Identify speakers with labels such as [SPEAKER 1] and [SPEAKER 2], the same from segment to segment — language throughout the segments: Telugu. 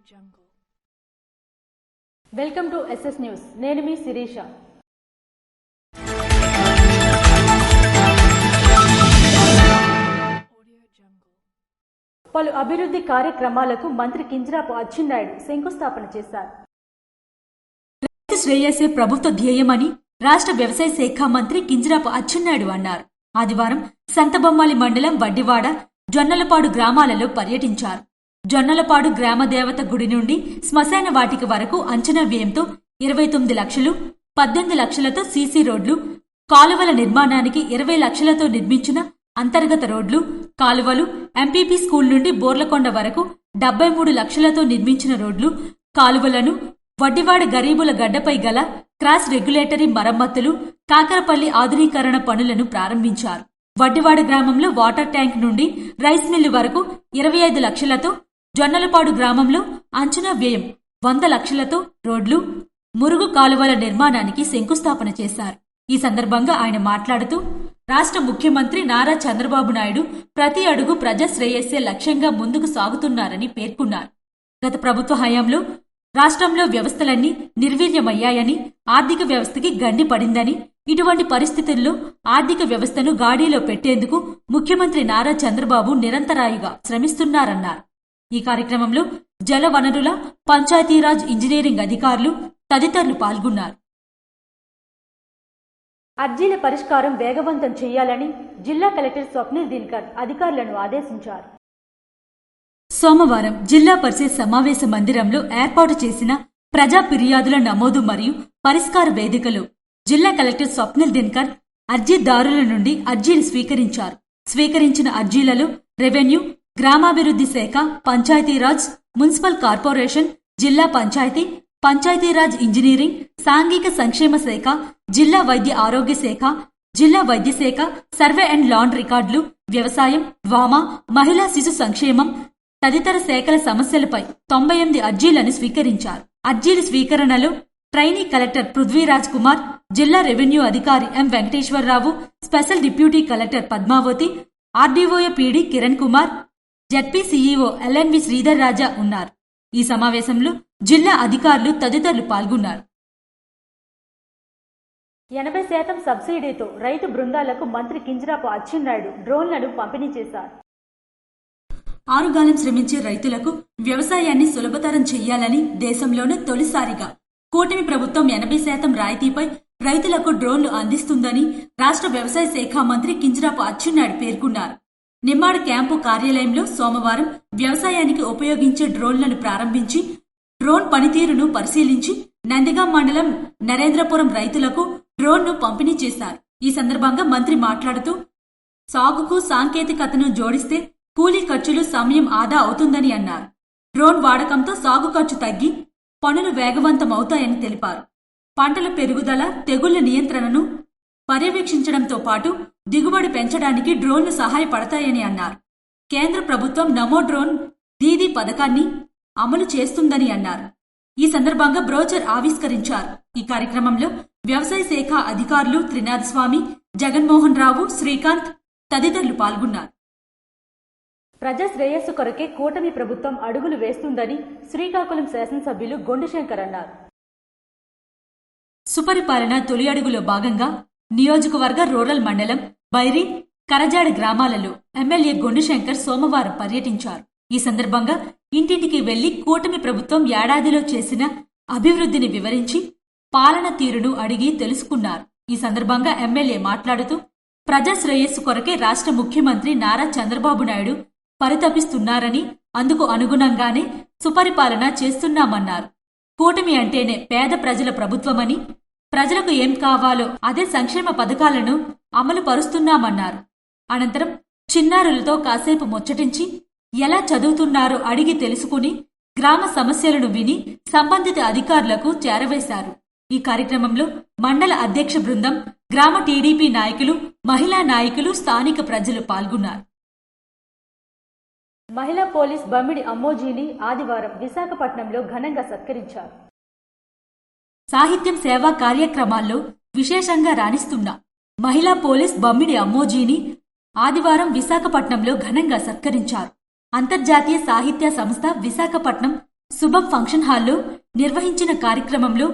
[SPEAKER 1] jungle. Welcome to SS News. నేను మీ శిరీష. పలు అభివృద్ధి కార్యక్రమాలకు మంత్రి కింజరాపు అచ్చెన్నాయుడు శంకుస్థాపన చేశారు.
[SPEAKER 2] రైతు శ్రేయస్సే ప్రభుత్వ ధ్యేయమని రాష్ట్ర వ్యవసాయ శాఖ మంత్రి కింజరాపు అచ్చెన్నాయుడు అన్నారు. ఆదివారం సంతబొమ్మాలి మండలం వడ్డివాడ, జొన్నలపాడు గ్రామాలలో పర్యటించారు. జొన్నలపాడు గ్రామ దేవత గుడి నుండి శ్మశాన వాటిక వరకు అంచనా వ్యయంతో 29 లక్షలు, 18 లక్షలతో సీసీ రోడ్లు, కాలువల నిర్మాణానికి 20 లక్షలతో నిర్మించిన అంతర్గత రోడ్లు, కాలువలు, ఎంపీపీ స్కూల్ నుండి బోర్లకొండ వరకు 73 లక్షలతో నిర్మించిన రోడ్లు, కాలువలను, వడ్డివాడ గరీబుల గడ్డపై గల క్రాస్ రెగ్యులేటరీ మరమ్మతులు, కాకరపల్లి ఆధునీకరణ పనులను ప్రారంభించారు. వడ్డివాడ గ్రామంలో వాటర్ ట్యాంక్ నుండి రైస్ మిల్లు వరకు 25 లక్షలతో, జొన్నలపాడు గ్రామంలో అంచనా వ్యయం 100 లక్షలతో రోడ్లు, మురుగు కాలువల నిర్మాణానికి శంకుస్థాపన చేశారు. ఈ సందర్భంగా ఆయన మాట్లాడుతూ, రాష్ట్ర ముఖ్యమంత్రి నారా చంద్రబాబు నాయుడు ప్రతి అడుగు ప్రజా శ్రేయస్సే లక్ష్యంగా ముందుకు సాగుతున్నారని పేర్కొన్నారు. గత ప్రభుత్వ హయాంలో రాష్ట్రంలో వ్యవస్థలన్నీ నిర్వీర్యమయ్యాయని, ఆర్థిక వ్యవస్థకి గండి పడిందని, ఇటువంటి పరిస్థితుల్లో ఆర్థిక వ్యవస్థను గాడిలో పెట్టేందుకు ముఖ్యమంత్రి నారా చంద్రబాబు నిరంతరాయిగా శ్రమిస్తున్నారన్నారు. ఈ కార్యక్రమంలో జల వనరుల, పంచాయతీరాజ్ ఇంజనీరింగ్ అధికారులు తదితరులు పాల్గొన్నారు.
[SPEAKER 1] అర్జీల పరిష్కారం వేగవంతం చేయాలని జిల్లా కలెక్టర్ స్వప్నిల్ దినకర్ అధికారులను ఆదేశించారు.
[SPEAKER 2] సోమవారం జిల్లా పరిషత్ సమావేశ మందిరంలో ఏర్పాటు చేసిన ప్రజా ఫిర్యాదుల నమోదు మరియు పరిష్కార వేదికలో జిల్లా కలెక్టర్ స్వప్నిల్ దినకర్ అర్జీదారుల నుండి అర్జీలు స్వీకరించారు. స్వీకరించిన అర్జీలలో రెవెన్యూ, గ్రామాభివృద్ధి శాఖ, పంచాయతీరాజ్, మున్సిపల్ కార్పొరేషన్, జిల్లా పంచాయతీ, పంచాయతీరాజ్ ఇంజనీరింగ్, సాంఘిక సంక్షేమ శాఖ, జిల్లా వైద్య ఆరోగ్య శాఖ, జిల్లా వైద్య శాఖ, సర్వే అండ్ లాండ్ రికార్డులు, వ్యవసాయం, వామా, మహిళా శిశు సంక్షేమం తదితర శాఖల సమస్యలపై 98 అర్జీలను స్వీకరించారు. అర్జీల స్వీకరణలో ట్రైనీ కలెక్టర్ పృథ్వీరాజ్ కుమార్, జిల్లా రెవెన్యూ అధికారి M Venkateswara Rao, special deputy collector Padmavathi, ఆర్డీఓఏ PD Kiran Kumar, ZP CEO LNV Sridhar Raja ఉన్నారు. ఈ సమావేశంలో జిల్లా అధికారులు తదితరులు పాల్గొన్నారు.
[SPEAKER 1] 80% సబ్సిడీతో రైతు బృందాలకు మంత్రి కింజరాపు అచ్చెన్నాయుడు డ్రోన్లను పంపిణీ చేశారు.
[SPEAKER 2] ఆరుగాలం శ్రమించే రైతులకు వ్యవసాయాన్ని సులభతరం చెయ్యాలని దేశంలోనే తొలిసారిగా కూటమి ప్రభుత్వం 80% రాయితీపై రైతులకు డ్రోన్లు అందిస్తుందని రాష్ట్ర వ్యవసాయ శాఖ మంత్రి కింజరాపు అచ్చెన్నాయుడు పేర్కొన్నారు. నిమ్మాడ క్యాంపు కార్యాలయంలో సోమవారం వ్యవసాయానికి ఉపయోగించే డ్రోన్లను ప్రారంభించి డ్రోన్ పనితీరును పరిశీలించి నందిగాం మండలం నరేంద్రపురం రైతులకు డ్రోన్ను పంపిణీ చేశారు. ఈ సందర్భంగా మంత్రి మాట్లాడుతూ, సాగుకు సాంకేతికతను జోడిస్తే కూలీ ఖర్చులు, సమయం ఆదా అవుతుందని అన్నారు. డ్రోన్ వాడకంతో సాగు ఖర్చు తగ్గి పనులు వేగవంతమవుతాయని తెలిపారు. పంటల పెరుగుదల, తెగుళ్ల నియంత్రణను పర్యవేక్షించడంతో పాటు దిగుబడి పెంచడానికి డ్రోన్లు సహాయపడతాయని అన్నారు. కేంద్ర ప్రభుత్వం నమో డ్రోన్ దీదీ పథకాన్ని అమలు చేస్తుందని అన్నారు. ఈ సందర్భంగా బ్రోచర్ ఆవిష్కరించారు. ఈ కార్యక్రమంలో వ్యవసాయ శాఖ అధికారులు త్రినాథ్ స్వామి, జగన్మోహన్ రావు, శ్రీకాంత్ తదితరులు పాల్గొన్నారు.
[SPEAKER 1] ప్రజా శ్రేయస్సు కొరకే కూటమి ప్రభుత్వం అడుగులు వేస్తుందని శ్రీకాకుళం శాసనసభ్యులు గొండుశంకర్ అన్నారు.
[SPEAKER 2] సుపరిపాలన తొలి అడుగులో భాగంగా నియోజకవర్గ రూరల్ మండలం బైరి, కరజాడ గ్రామాలలో ఎమ్మెల్యే గొండుశంకర్ సోమవారం పర్యటించారు. ఈ సందర్భంగా ఇంటింటికి వెళ్లి కూటమి ప్రభుత్వం ఏడాదిలో చేసిన అభివృద్ధిని వివరించి పాలన తీరును అడిగి తెలుసుకున్నారు. ఈ సందర్భంగా ఎమ్మెల్యే మాట్లాడుతూ, ప్రజా శ్రేయస్సు కొరకే రాష్ట్ర ముఖ్యమంత్రి నారా చంద్రబాబు నాయుడు పరితపిస్తున్నారని, అందుకు అనుగుణంగానే సుపరిపాలన చేస్తున్నామన్నారు. కూటమి అంటేనే పేద ప్రజల ప్రభుత్వమని, ప్రజలకు ఏం కావాలో అదే సంక్షేమ పథకాలను అమలు పరుస్తున్నామన్నారు. అనంతరం చిన్నారులతో కాసేపు ముచ్చటించి ఎలా చదువుతున్నారో అడిగి తెలుసుకుని గ్రామ సమస్యలను విని సంబంధిత అధికారులకు చేరవేశారు. ఈ కార్యక్రమంలో మండల అధ్యక్ష బృందం, గ్రామ టీడీపీ నాయకులు, మహిళా నాయకులు, స్థానిక ప్రజలు పాల్గొన్నారు.
[SPEAKER 1] మహిళా పోలీస్ బమ్మిడి అమ్మోజీని ఆదివారం విశాఖపట్నంలో ఘనంగా సత్కరించారు.
[SPEAKER 2] సాహిత్యం సేవా కార్యక్రమాల్లో విశేషంగా రాణిస్తున్న మహిళా పోలీస్ బమ్మిడి అమ్మోజీని ఆదివారం విశాఖపట్నంలో ఘనంగా సత్కరించారు. అంతర్జాతీయ సాహిత్య సంస్థ విశాఖపట్నం శుభం ఫంక్షన్ హాల్లో నిర్వహించిన కార్యక్రమంలో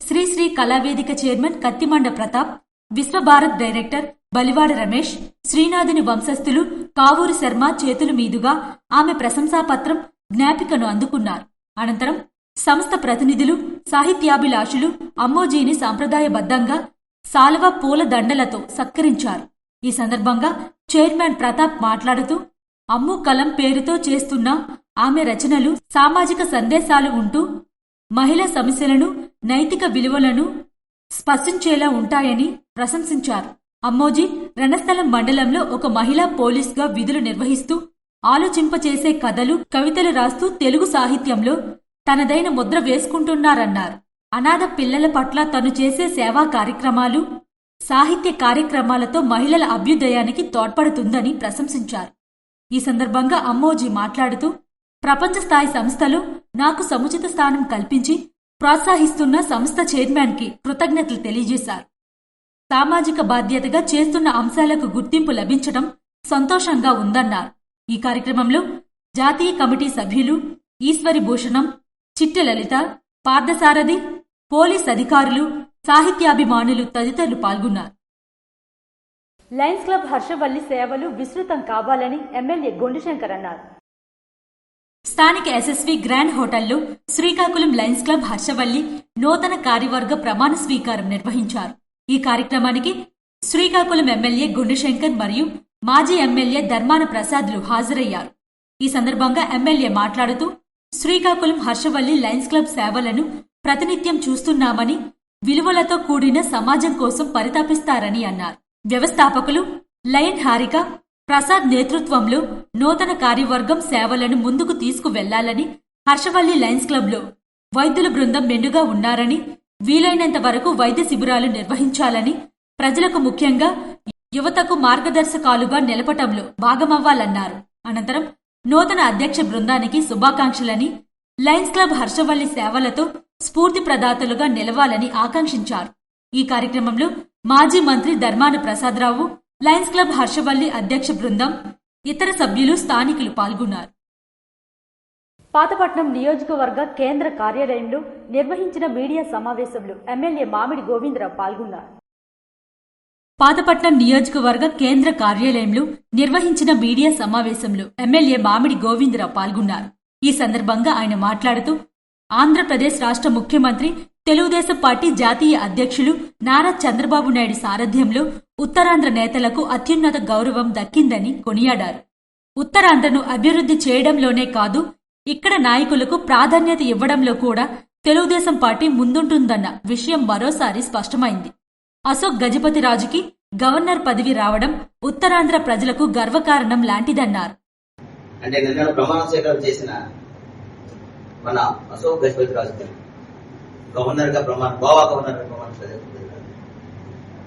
[SPEAKER 2] శ్రీ కళావేదిక చైర్మన్ కత్తిమండ ప్రతాప్, విశ్వభారత్ డైరెక్టర్ బలివాడ రమేష్, శ్రీనాథుని వంశస్థులు కావూరి శర్మ చేతుల మీదుగా ఆమె ప్రశంసాపత్రం, జ్ఞాపికను అందుకున్నారు. అనంతరం సంస్థ ప్రతినిధులు, సాహిత్యాభిలాషులు అమ్మోజీని సాంప్రదాయబద్ధంగా సాల్వ పూల దండలతో సత్కరించారు. ఈ సందర్భంగా చైర్మన్ ప్రతాప్ మాట్లాడుతూ, అమ్ము కలం పేరుతో చేస్తున్న ఆమె రచనలు సామాజిక సందేశాలు ఉంటూ మహిళా సమస్యలను, నైతిక విలువలను స్పర్శించేలా ఉంటాయని ప్రశంసించారు. అమ్మోజీ రణస్థలం మండలంలో ఒక మహిళా పోలీస్గా విధులు నిర్వహిస్తూ ఆలోచింపచేసే కథలు, కవితలు రాస్తూ తెలుగు సాహిత్యంలో తనదైన ముద్ర వేసుకుంటున్నారన్నారు. అనాథ పిల్లల పట్ల తను చేసే సేవా కార్యక్రమాలు, సాహిత్య కార్యక్రమాలతో మహిళల అభ్యుదయానికి తోడ్పడుతుందని ప్రశంసించారు. ఈ సందర్భంగా అమ్మోజీ మాట్లాడుతూ, ప్రపంచ స్థాయి సంస్థలో నాకు సముచిత స్థానం కల్పించి ప్రోత్సహిస్తున్న సంస్థ చైర్మన్ కి కృతజ్ఞతలు తెలియజేశారు. సామాజిక బాధ్యతగా చేస్తున్న అంశాలకు గుర్తింపు లభించడం సంతోషంగా ఉందన్నారు. ఈ కార్యక్రమంలో జాతీయ కమిటీ సభ్యులు ఈశ్వరి భూషణం, చిట్టె లలిత, పార్థసారథి, పోలీస్ అధికారులు, సాహిత్యాభిమానులు తదితరులు పాల్గొన్నారు.
[SPEAKER 1] లయన్స్ క్లబ్ హర్షవల్లి సేవలు విస్తృతం కావాలని ఎమ్మెల్యే గొండుశంకర్ అన్నారు.
[SPEAKER 2] స్థానిక ఎస్ఎస్వి గ్రాండ్ హోటల్లో శ్రీకాకుళం లయన్స్ క్లబ్ హర్షవల్లి నూతన కార్యవర్గ ప్రమాణ స్వీకారం నిర్వహించారు. ఈ కార్యక్రమానికి శ్రీకాకుళం ఎమ్మెల్యే గుండుశంకర్ మరియు మాజీ ఎమ్మెల్యే ధర్మాన ప్రసాద్లు హాజరయ్యారు. ఈ సందర్భంగా ఎమ్మెల్యే మాట్లాడుతూ, శ్రీకాకుళం హర్షవల్లి లయన్స్ క్లబ్ సేవలను ప్రతినిత్యం చూస్తున్నామని, విలువలతో కూడిన సమాజం కోసం పరితపిస్తారని అన్నారు. వ్యవస్థాపకులు లయన్ హారిక ప్రసాద్ నేతృత్వంలో నూతన కార్యవర్గం సేవలను ముందుకు తీసుకువెళ్లాలని, హర్షవల్లి లయన్స్ క్లబ్లో వైద్యుల బృందం మెండుగా ఉన్నారని, వీలైనంత వరకు వైద్య శిబిరాలు నిర్వహించాలని, ప్రజలకు ముఖ్యంగా యువతకు మార్గదర్శకాలుగా నిలపటంలో భాగమవ్వాలన్నారు. అనంతరం నూతన అధ్యక్ష బృందానికి శుభాకాంక్షలని, లయన్స్ క్లబ్ హర్షవల్లి సేవలతో స్ఫూర్తి ప్రదాతలుగా నిలవాలని ఆకాంక్షించారు. ఈ కార్యక్రమంలో మాజీ మంత్రి ధర్మాన ప్రసాదరావు, లయన్స్ క్లబ్ హర్షవల్లి అధ్యక్ష బృందం, ఇతర సభ్యులు, స్థానికులు పాల్గొన్నారు.
[SPEAKER 1] పాతపట్నం నియోజకవర్గ కేంద్ర కార్యాలయంలో నిర్వహించిన మీడియా సమావేశంలో ఎమ్మెల్యే మామిడి గోవిందరావు పాల్గొన్నారు.
[SPEAKER 2] పాతపట్నం నియోజకవర్గ కేంద్ర కార్యాలయంలో నిర్వహించిన మీడియా సమావేశంలో ఎమ్మెల్యే మామిడి గోవిందరావు పాల్గొన్నారు. ఈ సందర్భంగా ఆయన మాట్లాడుతూ, ఆంధ్రప్రదేశ్ రాష్ట్ర ముఖ్యమంత్రి, తెలుగుదేశం పార్టీ జాతీయ అధ్యక్షులు నారా చంద్రబాబు నాయుడు సారథ్యంలో ఉత్తరాంధ్ర నేతలకు అత్యున్నత గౌరవం దక్కిందని కొనియాడారు. ఉత్తరాంధ్రను అభివృద్ధి చేయడంలోనే కాదు, ఇక్కడ నాయకులకు ప్రాధాన్యత ఇవ్వడంలో కూడా తెలుగుదేశం పార్టీ ముందుంటుందన్న విషయం మరోసారి స్పష్టమైంది. అశోక్ గజపతిరాజుకి గవర్నర్ పదవి రావడం ఉత్తరాంధ్ర ప్రజలకు గర్వకారణం లాంటిదన్నారు.
[SPEAKER 3] అంటే నిన్న ప్రమాణ స్వీకారం చేసిన మన అశోక్ గజపతిరాజు గారు గోవా గవర్నర్ గా ప్రమాణ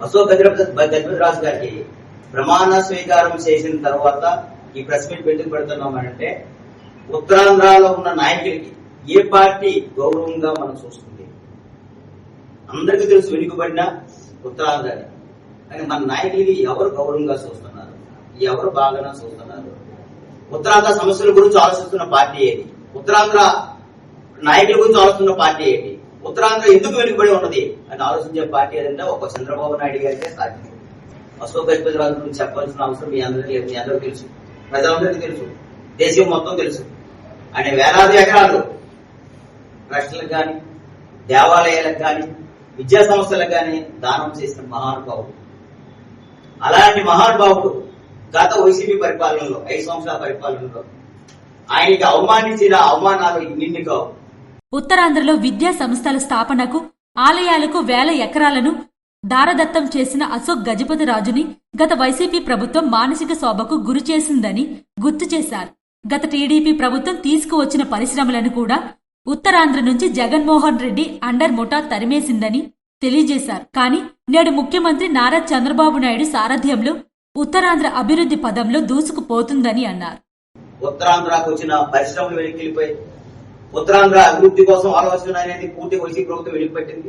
[SPEAKER 3] అశోక్ గజపతిరాజు గారికి ప్రమాణ స్వీకారం చేసిన తర్వాత ఈ ప్రెస్ మీట్ ఎందుకు పెడుతున్నామంటే, ఉత్తరాంధ్రలో ఉన్న నాయకులకి ఏ పార్టీ గౌరవంగా మనం చూస్తుంది. అందరికీ తెలుసు వెనుకబడిన ఉత్తరాంధ్రని, కానీ మన నాయకులకి ఎవరు గౌరవంగా చూస్తున్నారు, ఎవరు బాగా చూస్తున్నారు, ఉత్తరాంధ్ర సమస్యల గురించి ఆలోచిస్తున్న పార్టీ ఏది, ఉత్తరాంధ్ర నాయకుల గురించి ఆలోచిస్తున్న పార్టీ ఏంటి, ఉత్తరాంధ్ర ఎందుకు వెనుకబడి ఉన్నది అని ఆలోచించే పార్టీ ఏదంటే ఒక చంద్రబాబు నాయుడు గారికే సాధ్యం. అశోక్ గజపతిరాజు గురించి చెప్పాల్సిన అవసరం మీ అందరికీ తెలుసు, ప్రజలందరికీ తెలుసు, దేశం మొత్తం తెలుసు. ఆయన వేలాది ఎకరాలు ట్రస్టులకు కానీ, దేవాలయాలకు కానీ, విద్యా సంస్థలకు కానీ దానం చేసిన మహానుభావుడు. అలాంటి మహానుభావుడు గత వైసీపీ పరిపాలనలో 5 సంవత్సరాల పరిపాలనలో ఆయనకి అవమానించిన అవమానాలు ఇన్ని కావు.
[SPEAKER 2] ఉత్తరాంధ్రలో విద్యా సంస్థల స్థాపనకు, ఆలయాలకు వేల ఎకరాలను దారదత్తం చేసిన అశోక్ గజపతిరాజుని గత వైసీపీ ప్రభుత్వం మానసిక శోభకు గురి చేసిందని గుర్తు చేశారు. గత టీడీపీ ప్రభుత్వం తీసుకువచ్చిన పరిశ్రమలను కూడా ఉత్తరాంధ్ర నుంచి జగన్మోహన్ రెడ్డి అండర్ ముఠా తరిమేసిందని తెలియజేశారు. కానీ నేడు ముఖ్యమంత్రి నారా చంద్రబాబు నాయుడు సారథ్యంలో ఉత్తరాంధ్ర అభివృద్ధి పదంలో దూసుకుపోతుందని అన్నారు.
[SPEAKER 3] ఉత్తరాంధ్రకు వచ్చిన పరిశ్రమలు వెలికిపోయి ఉత్తరాంధ్ర అభివృద్ధి కోసం ఆలోచన అనేది పూర్తి వైసీపీ ప్రభుత్వం వెలికిపెట్టింది.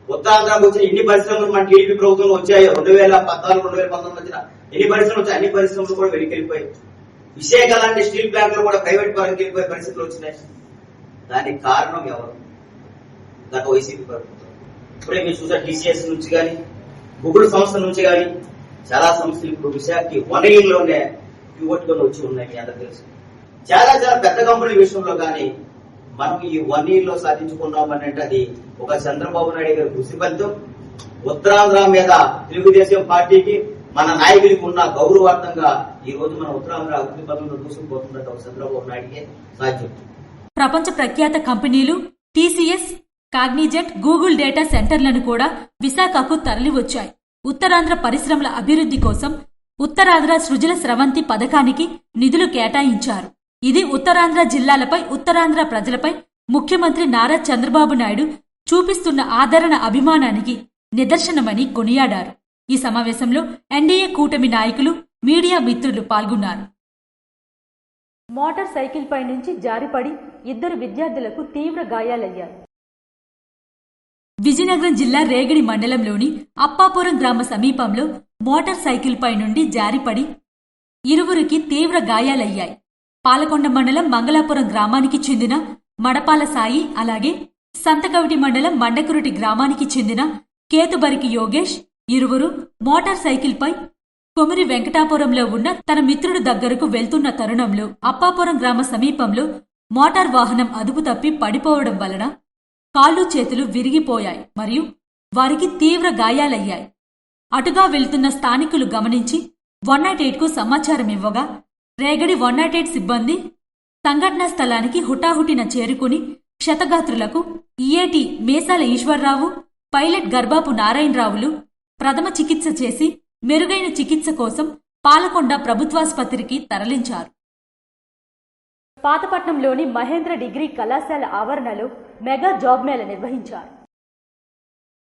[SPEAKER 3] ఉత్తరాంధ్రకు వచ్చిన ఎన్ని పరిశ్రమలు మన టీడీపీ ప్రభుత్వంలో వచ్చాయో, 2014, 2019 వచ్చిన ఎన్ని పరిశ్రమలు వచ్చాయి, అన్ని పరిశ్రమలు కూడా వెలికెళ్ళిపోయి, విశాఖ లాంటి స్టీల్ ప్లాంట్లు కూడా ప్రైవేట్ పరంకి వెళ్ళిపోయే పరిస్థితులు వచ్చినాయి. దానికి కారణం ఎవరు? గత వైసీపీ ప్రభుత్వం. ఇప్పుడే మీరు చూసారు టీసీఎస్ నుంచి కానీ, గూగుల్ సంస్థ నుంచి కానీ చాలా సంస్థలు ఇప్పుడు విశాఖకి 1 year లోనే పట్టుకొని వచ్చి ఉన్నాయి. మీ అందరూ తెలుసు. చాలా చాలా పెద్ద కంపెనీల విషయంలో కానీ మనం ఈ 1 year లో సాధించుకున్నాం అంటే అది ఒక చంద్రబాబు నాయుడు గారి కృషి ఫలితం. ఉత్తరాంధ్ర మీద తెలుగుదేశం పార్టీకి మన నాయకుడికి ఉన్న గౌరవార్థంగా ఈ రోజు మన ఉత్తరాంధ్ర అభివృద్ధి పథంలో దూసుకుపోతున్నట్టు ఒక చంద్రబాబు నాయుడికే సాధ్యం.
[SPEAKER 2] ప్రపంచ ప్రఖ్యాత కంపెనీలు టీసీఎస్, కాగ్నిజెంట్, గూగుల్ డేటా సెంటర్లను కూడా విశాఖకు తరలివచ్చాయి. ఉత్తరాంధ్ర పరిశ్రమల అభివృద్ధి కోసం ఉత్తరాంధ్ర సృజల స్రవంతి పథకానికి నిధులు కేటాయించారు. ఇది ఉత్తరాంధ్ర జిల్లాలపై, ఉత్తరాంధ్ర ప్రజలపై ముఖ్యమంత్రి నారా చంద్రబాబు నాయుడు చూపిస్తున్న ఆదరణ, అభిమానానికి నిదర్శనమని కొనియాడారు. ఈ సమావేశంలో ఎన్డీఏ కూటమి నాయకులు, మీడియా మిత్రులు పాల్గొన్నారు.
[SPEAKER 1] మోటార్ సైకిల్ పై నుంచి జారిపడి 2 విద్యార్థులకు తీవ్ర గాయాలయ్యాయి.
[SPEAKER 2] విజయనగరం జిల్లా రేగడి మండలంలోని అప్పాపురం గ్రామ సమీపంలో మోటార్ సైకిల్ పై నుండి జారిపడి 2 తీవ్ర గాయాలయ్యాయి. పాలకొండ మండలం మంగళాపురం గ్రామానికి చెందిన మడపాల సాయి, అలాగే సంతకవిటి మండలం మండకురుటి గ్రామానికి చెందిన కేతుబరికి యోగేష్ 2 మోటార్ సైకిల్ పై కొమిరి వెంకటాపురంలో ఉన్న తన మిత్రుడు దగ్గరకు వెళ్తున్న తరుణంలో అప్పాపురం గ్రామ సమీపంలో మోటార్ వాహనం అదుపు తప్పి పడిపోవడం వలన కాళ్ళు చేతులు విరిగిపోయాయి మరియు వారికి తీవ్ర గాయాలయ్యాయి. అటుగా వెళ్తున్న స్థానికులు గమనించి 108కు సమాచారం ఇవ్వగా రేగడి 108 సిబ్బంది సంఘటనా స్థలానికి హుటాహుటిన చేరుకుని క్షతగాత్రులకు ఈఏటి మేసాల ఈశ్వర్రావు, పైలట్ గర్భాపు నారాయణరావులు ప్రథమ చికిత్స చేసి మెరుగైన చికిత్స కోసం పాలకొండ ప్రభుత్వాసుపత్రికి తరలించారు.
[SPEAKER 1] పాతపట్నంలోని మహేంద్ర డిగ్రీ కళాశాల ఆవరణలో మెగా జాబ్ మేళా నిర్వహించారు.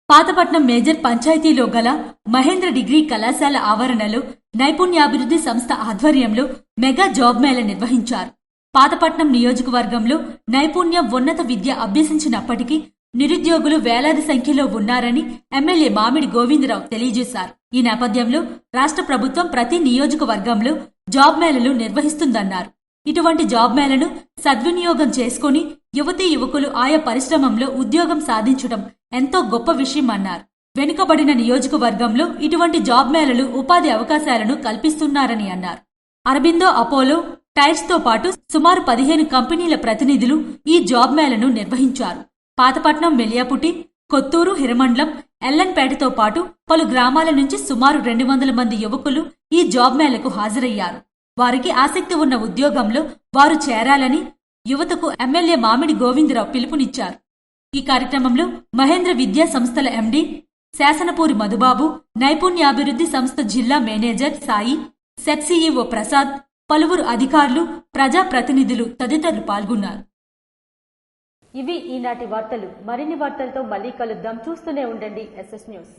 [SPEAKER 2] పాతపట్నం మేజర్ పంచాయతీలో గల మహేంద్ర డిగ్రీ కళాశాల ఆవరణలో నైపుణ్యాభివృద్ధి సంస్థ ఆధ్వర్యంలో మెగా జాబ్ మేళా నిర్వహించారు. పాతపట్నం నియోజకవర్గంలో నైపుణ్యం, ఉన్నత విద్య అభ్యసించినప్పటికీ నిరుద్యోగులు వేలాది సంఖ్యలో ఉన్నారని ఎమ్మెల్యే మామిడి గోవిందరావు తెలియజేశారు. ఈ నేపథ్యంలో రాష్ట్ర ప్రభుత్వం ప్రతి నియోజకవర్గంలో జాబ్ మేళాలు నిర్వహిస్తుందన్నారు. ఇటువంటి జాబ్ మేళను సద్వినియోగం చేసుకుని యువతీ యువకులు ఆయా పరిశ్రమంలో ఉద్యోగం సాధించడం ఎంతో గొప్ప విషయమన్నారు. వెనుకబడిన నియోజకవర్గంలో ఇటువంటి జాబ్ మేళలు ఉపాధి అవకాశాలను కల్పిస్తున్నారని అన్నారు. అరబిందో, అపోలో టైర్స్ తో పాటు సుమారు 15 కంపెనీల ప్రతినిధులు ఈ జాబ్ మేళను నిర్వహించారు. పాతపట్నం, మెలియాపుటి, కొత్తూరు, హిరమండలం, ఎల్లన్పేటతో పాటు పలు గ్రామాల నుంచి సుమారు 200 మంది యువకులు ఈ జాబ్ మేళకు హాజరయ్యారు. వారికి ఆసక్తి ఉన్న ఉద్యోగంలో వారు చేరాలని యువతకు ఎమ్మెల్యే మామిడి గోవిందరావు పిలుపునిచ్చారు. ఈ కార్యక్రమంలో మహేంద్ర విద్యా సంస్థల ఎండీ శాసనపూరి మధుబాబు, నైపుణ్యాభివృద్ధి సంస్థ జిల్లా manager Sai, set CEO Prasad, పలువురు అధికారులు, ప్రజాప్రతినిధులు తదితరులు పాల్గొన్నారు.
[SPEAKER 1] ఇవి ఈనాటి వార్తలు. మరిన్ని వార్తలతో మళ్ళీ కలుద్దాం. చూస్తూనే ఉండండి SS న్యూస్.